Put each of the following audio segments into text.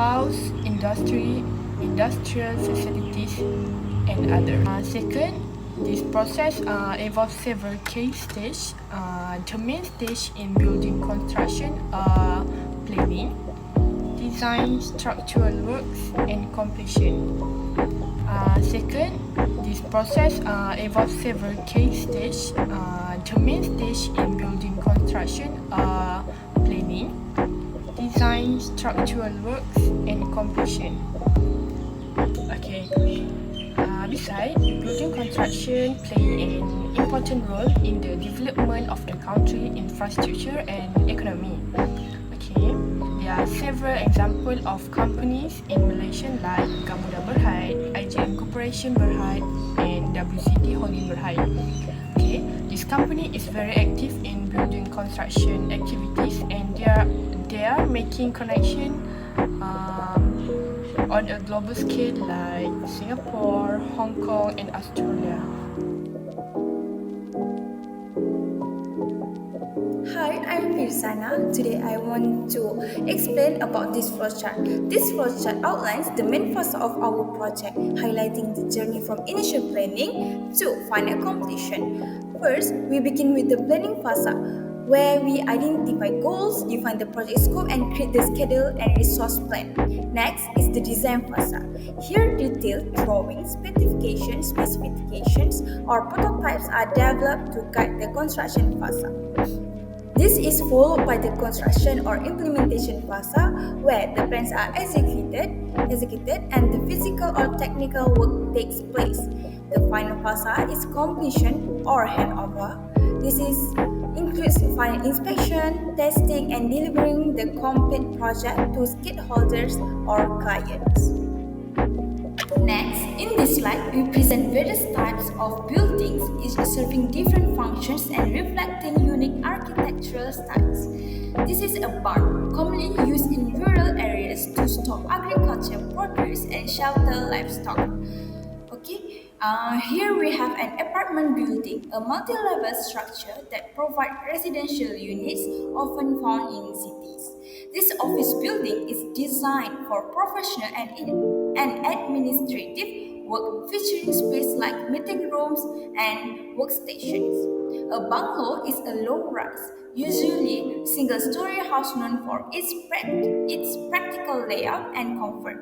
warehouse, industrial facilities, and others. Second, this process involves several key stages. The main stage in building construction are planning, design, structural works, and completion. Second, this process involves several key stages. The main stage in building construction are planning, design, structural works, and completion. Okay. Besides, building construction play an important role in the development of the country infrastructure and economy. Okay, there are several examples of companies in Malaysia like Gamuda Berhad, IHS Corporation Berhad, and WCT Holding Berhad. Okay, this company is very active in building construction activities, and they are making connection on a global scale like Singapore, Hong Kong, and Australia. Hi, I'm Firsana. Today I want to explain about this flowchart. This flowchart outlines the main phase of our project, highlighting the journey from initial planning to final completion. First, we begin with the planning phase, where we identify goals, define the project scope, and create the schedule and resource plan. Next is the design phase. Here, detailed drawings, specifications, or prototypes are developed to guide the construction phase. This is followed by the construction or implementation phase, where the plans are executed and the physical or technical work takes place. The final phase is completion or handover. This includes final inspection, testing, and delivering the complete project to stakeholders or clients. Next, in this slide, we present various types of buildings, each serving different functions and reflecting unique architectural styles. This is a barn, commonly used in rural areas to store agricultural produce and shelter livestock. Here we have an apartment building, a multi-level structure that provides residential units often found in cities. This office building is designed for professional and administrative work, featuring space like meeting rooms and workstations. A bungalow is a low-rise, usually single-story house known for its practical layout and comfort.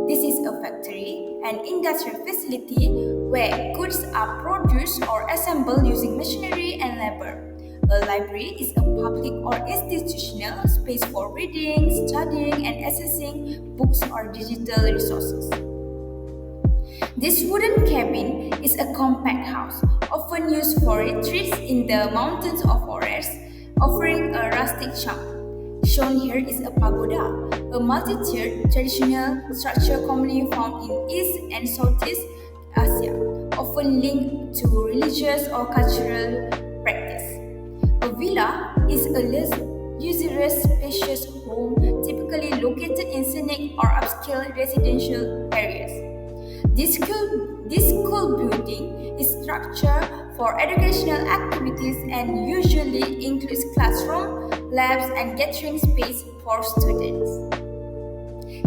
This is a factory, an industrial facility where goods are produced or assembled using machinery and labor. A library is a public or institutional space for reading, studying, and accessing books or digital resources. This wooden cabin is a compact house, often used for retreats in the mountains or forests, offering a rustic charm. Shown here is a pagoda, a multi-tiered traditional structure commonly found in East and Southeast Asia, often linked to religious or cultural practice. A villa is a luxurious, spacious home typically located in scenic or upscale residential areas. This school building is structured for educational activities and usually includes classroom, labs, and gathering space for students.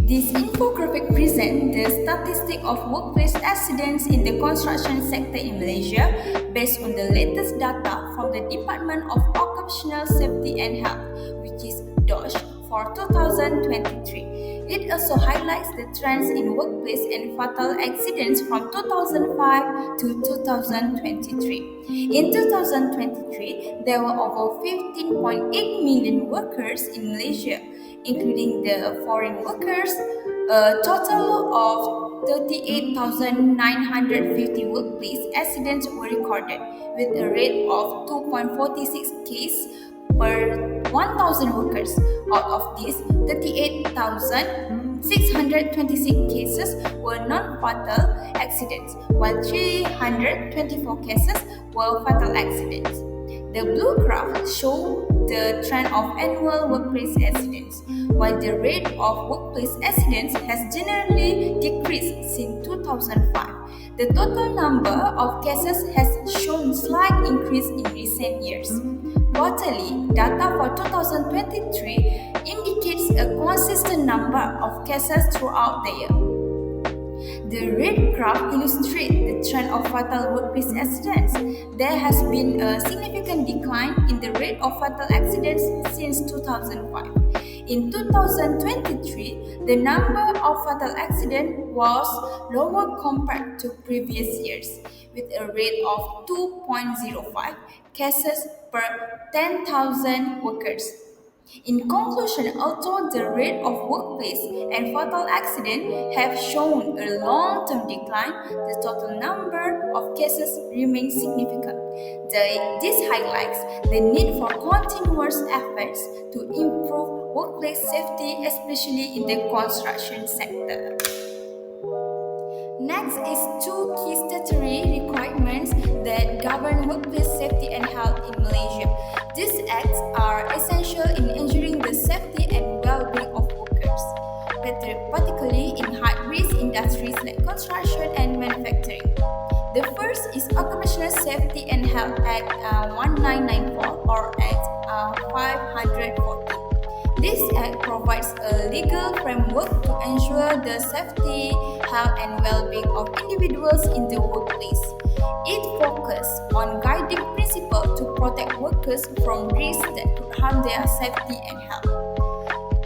This infographic presents the statistic of workplace accidents in the construction sector in Malaysia based on the latest data from the Department of Occupational Safety and Health, which is DOSH, for 2023. It also highlights the trends in workplace and fatal accidents from 2005 to 2023. In 2023, there were over 15.8 million workers in Malaysia, including the foreign workers. A total of 38,950 workplace accidents were recorded, with a rate of 2.46 cases per 1,000 workers. Out of these, 38,626 cases were non-fatal accidents, while 324 cases were fatal accidents. The blue graph shows the trend of annual workplace accidents. While the rate of workplace accidents has generally decreased since 2005, the total number of cases has shown slight increase in recent years. Quarterly data for 2023 indicates a consistent number of cases throughout the year. The red graph illustrates the trend of fatal workplace accidents. There has been a significant decline in the rate of fatal accidents since 2005. In 2023, the number of fatal accidents was lower compared to previous years, with a rate of 2.05 cases per 10,000 workers. In conclusion, although the rate of workplace and fatal accidents have shown a long-term decline, the total number of cases remains significant. This highlights the need for continuous efforts to improve workplace safety, especially in the construction sector. Next is two key statutory requirements that govern workplace safety and health in Malaysia. These acts are essential in ensuring the safety and well-being of workers, particularly in high-risk industries like construction and manufacturing. The first is Occupational Safety and Health Act 1994 or Act 540. This act provides a legal framework to ensure the safety, health, and well-being of individuals in the workplace. It focuses on guiding principles to protect workers from risks that could harm their safety and health.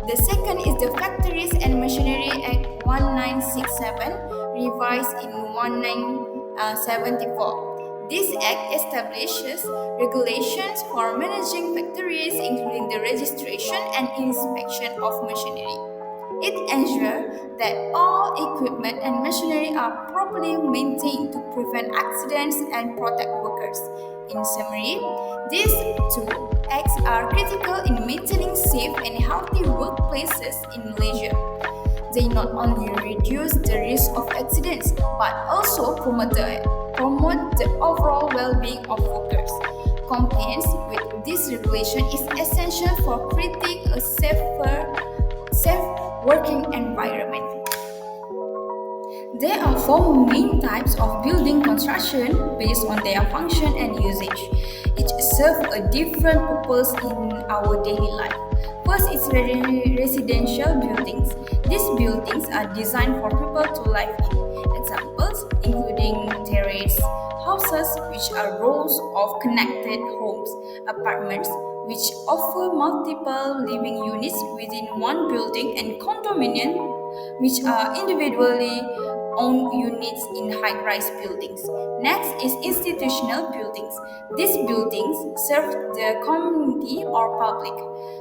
The second is the Factories and Machinery Act 1967, revised in 1974. This act establishes regulations for managing factories, including the registration and inspection of machinery. It ensures that all equipment and machinery are properly maintained to prevent accidents and protect workers. In summary, these two acts are critical in maintaining safe and healthy workplaces in Malaysia. They not only reduce the risk of accidents but also promote the overall well-being of workers. Compliance with this regulation is essential for creating a safe working environment. There are four main types of building construction based on their function and usage. Each serves a different purpose in our daily life. First is residential buildings. These buildings are designed for people to live in. Examples including terrace houses, which are rows of connected homes, apartments, which offer multiple living units within one building, and condominiums, which are individually owned units in high-rise buildings. Next is institutional buildings. These buildings serve the community or public,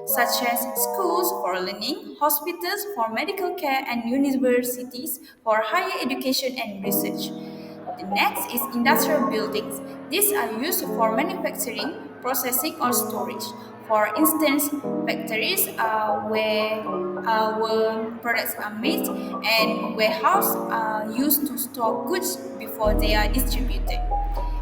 such as schools for learning, hospitals for medical care, and universities for higher education and research. The next is industrial buildings. These are used for manufacturing, processing, or storage. For instance, factories are where our products are made, and warehouses are used to store goods before they are distributed.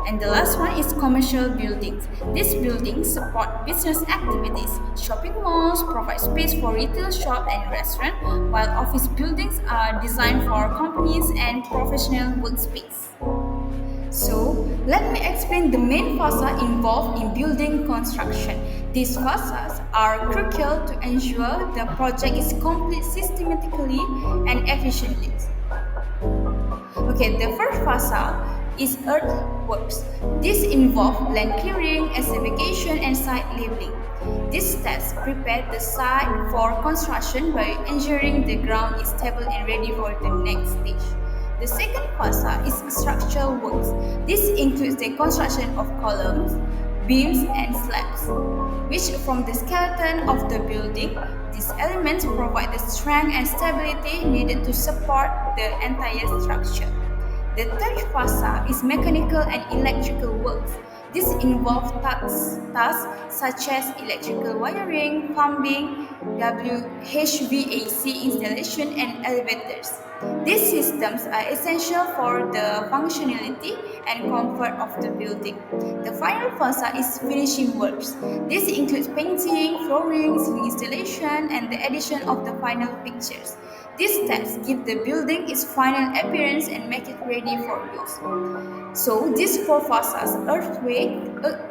And the last one is commercial buildings. These buildings support business activities. Shopping malls provide space for retail shop and restaurant, while office buildings are designed for companies and professional workspace. So, let me explain the main phases involved in building construction. These phases are crucial to ensure the project is complete systematically and efficiently. Okay, the first phase is earthworks. This involves land clearing, excavation, and site leveling. These steps prepare the site for construction by ensuring the ground is stable and ready for the next stage. The second phase is structural works. This includes the construction of columns, beams, and slabs, which form the skeleton of the building. These elements provide the strength and stability needed to support the entire structure. The third phase is mechanical and electrical works. This involves tasks such as electrical wiring, plumbing, HVAC installation, and elevators. These systems are essential for the functionality and comfort of the building. The final phase is finishing works. This includes painting, flooring, ceiling installation, and the addition of the final fixtures. These steps give the building its final appearance and make it ready for use. So these four phases,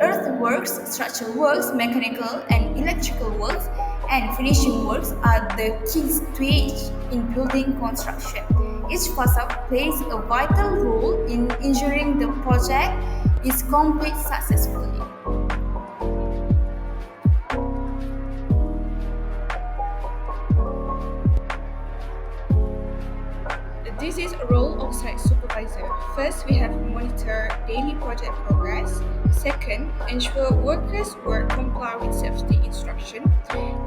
earthworks, structural works, mechanical and electrical works, and finishing works are the key stage in building construction. Each facade plays a vital role in ensuring the project is complete successfully. This is a role of site supervisor. First, we have monitor daily project progress. Second, ensure workers' work comply with safety instruction.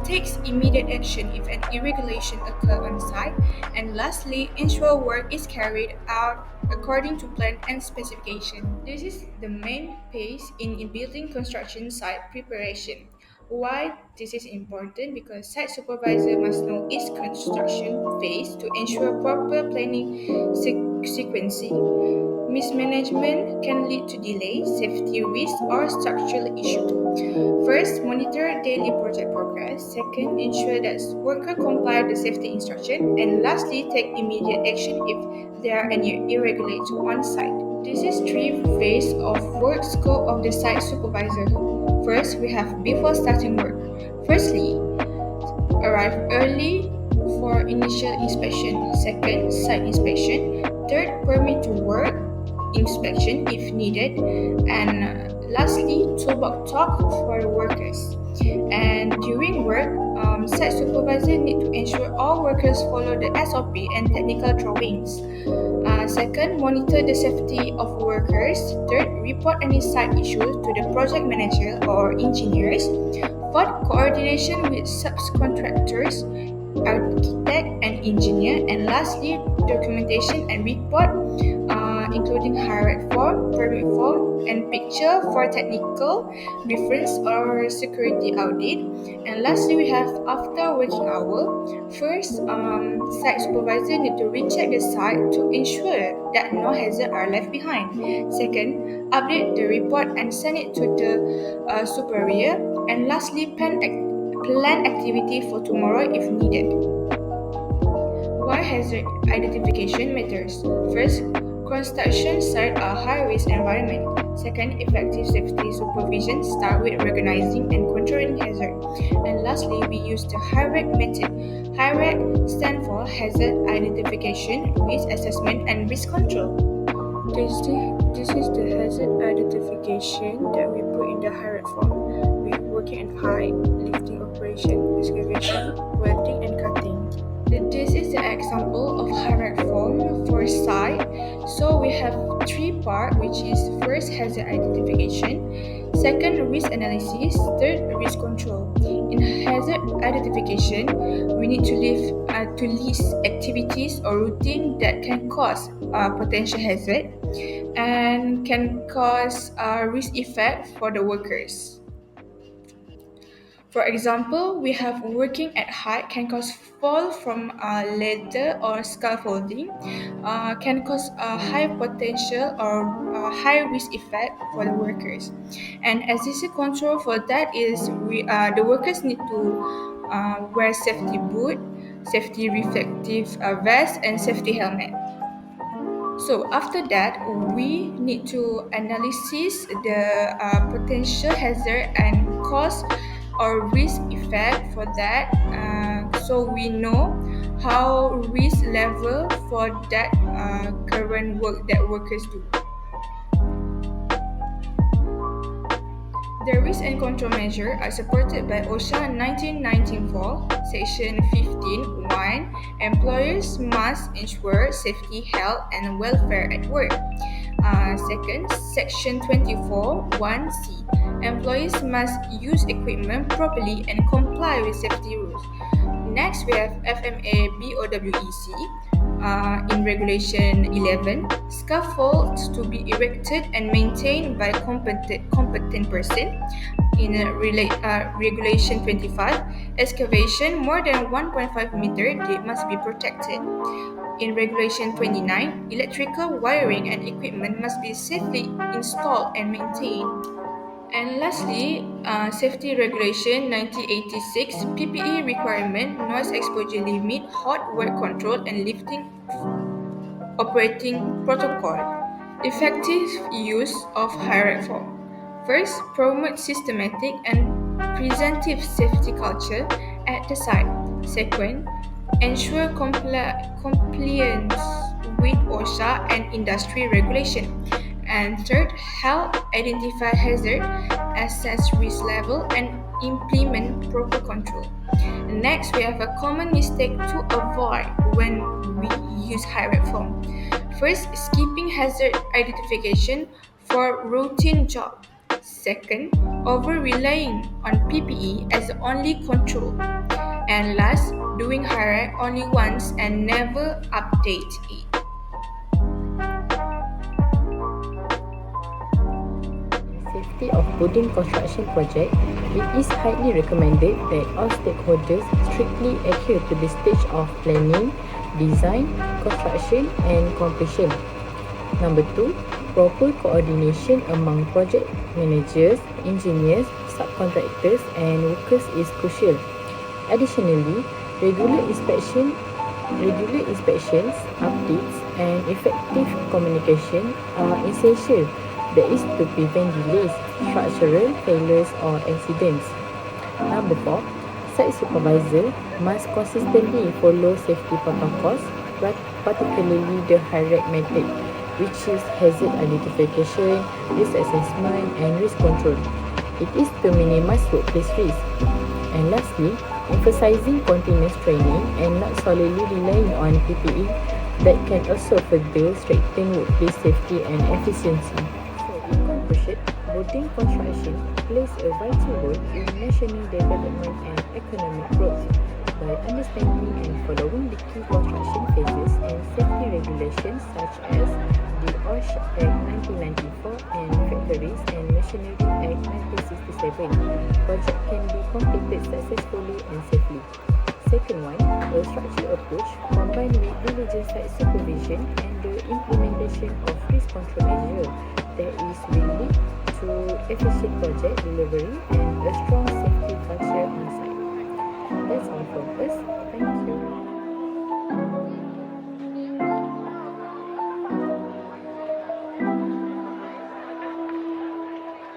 Takes immediate action if an irregulation occur on site. And lastly, ensure work is carried out according to plan and specification. This is the main phase in building construction site preparation. Why this is important? Because site supervisor must know each construction phase to ensure proper planning sequencing. Mismanagement can lead to delay, safety risk, or structural issue. First, monitor daily project progress. Second, ensure that worker comply with the safety instruction. And lastly, take immediate action if there are any irregularities on site. This is three phase of work scope of the site supervisor. First, we have before starting work. Firstly, arrive early for initial inspection. Second, site inspection. Third, permit to work inspection if needed. And lastly, toolbox talk for workers. And during work, site supervisor need to ensure all workers follow the SOP and technical drawings. Second, monitor the safety of workers. Third, report any site issues to the project manager or engineers. Fourth, coordination with subcontractors, architect and engineer. And lastly, documentation and report, including hierarchy form, permit form, and picture for technical reference or security audit. And lastly, we have after working hour. First, site supervisor need to recheck the site to ensure that no hazard are left behind. Second, update the report and send it to the superior. And lastly, plan activity for tomorrow if needed. Why hazard identification matters? First, construction site are high-risk environment. Second, effective safety supervision start with recognizing and controlling hazard. And lastly, we use the HIRAC method. HIRAC stands for Hazard Identification, Risk Assessment, and Risk Control. This is the hazard identification that we put in the HIRAC form. We're working at height, lifting operation, excavation, welding, and cutting. This is the example of hierarchy form for site. So we have three parts, which is first hazard identification, second risk analysis, third risk control. In hazard identification, we need to list activities or routine that can cause potential hazard and can cause risk effect for the workers. For example, we have working at height can cause fall from a ladder or scaffolding, can cause a high potential or high risk effect for the workers. And existing control for that is the workers need to wear safety boot, safety reflective vest, and safety helmet. So after that, we need to analysis the potential hazard and cause or risk effect for that. So we know how risk level for that current work that workers do. The risk and control measures are supported by OSHA 1994, Section 15.1. Employers must ensure safety, health, and welfare at work. Second, Section 24.1c. Employees must use equipment properly and comply with safety rules. Next, we have FMA BOWEC. In Regulation 11, scaffolds to be erected and maintained by competent person. In Regulation 25, excavation more than 1.5 meter they must be protected. In Regulation 29, electrical wiring and equipment must be safely installed and maintained. And lastly, Safety Regulation 1986 PPE requirement, noise exposure limit, hot work control, and lifting operating protocol. Effective use of hierarchy form. First, promote systematic and preventive safety culture. at the site. Second, ensure compliance with OSHA and industry regulation. And third, help identify hazard, assess risk level, and implement proper control. Next, we have a common mistake to avoid when we use high-rate form. First, skipping hazard identification for routine job. Second, over-relying on PPE as the only control. And last, doing high-rate only once and never update it. Safety of building construction project, it is highly recommended that all stakeholders strictly adhere to the stage of planning, design, construction and completion. Number 2, proper coordination among project managers, engineers, subcontractors and workers is crucial. Additionally, regular inspections, updates and effective communication are essential. That is to prevent delays, structural failures or accidents. Number 4, site supervisor must consistently follow safety protocols, particularly the HIREC method, which is hazard identification, risk assessment and risk control. It is to minimize workplace risk. And lastly, emphasizing continuous training and not solely relying on PPE that can also further strengthen workplace safety and efficiency. In conclusion, building construction plays a vital role in national development and economic growth. By understanding and following the key construction phases and safety regulations such as the OSH Act 1994 and Factories and Machinery Act 1967, project can be completed successfully and safely. Second one, a structured approach combined with diligent site supervision and the implementation of risk control measures that is will lead to efficient project delivery and a strong safety culture on site. That's all from us.